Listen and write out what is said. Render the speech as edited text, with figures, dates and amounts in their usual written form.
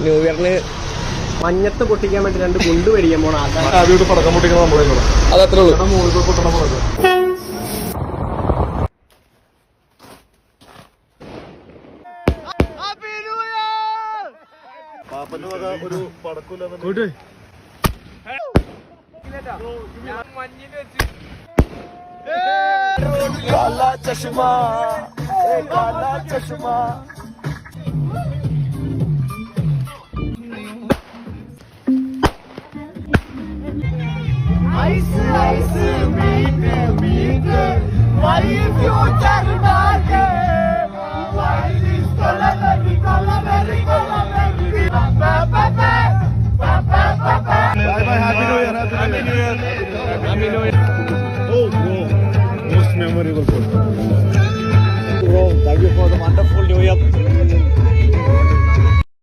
New ഇയറിന് മഞ്ഞത്ത് പൊട്ടിക്കാൻ വേണ്ടി 2 ഗുണ്ട് മേടിക്കാൻ പോണം. പടക്കം പൊട്ടിക്കണം നമ്മളെ. അതത്രേ ഉള്ളൂ. പൊട്ടണ പടക്കം. പാപ്പന്റെ വക ഒരു പടക്കൂല. काला चश्मा काला चश्मा ice ice meet meet why if you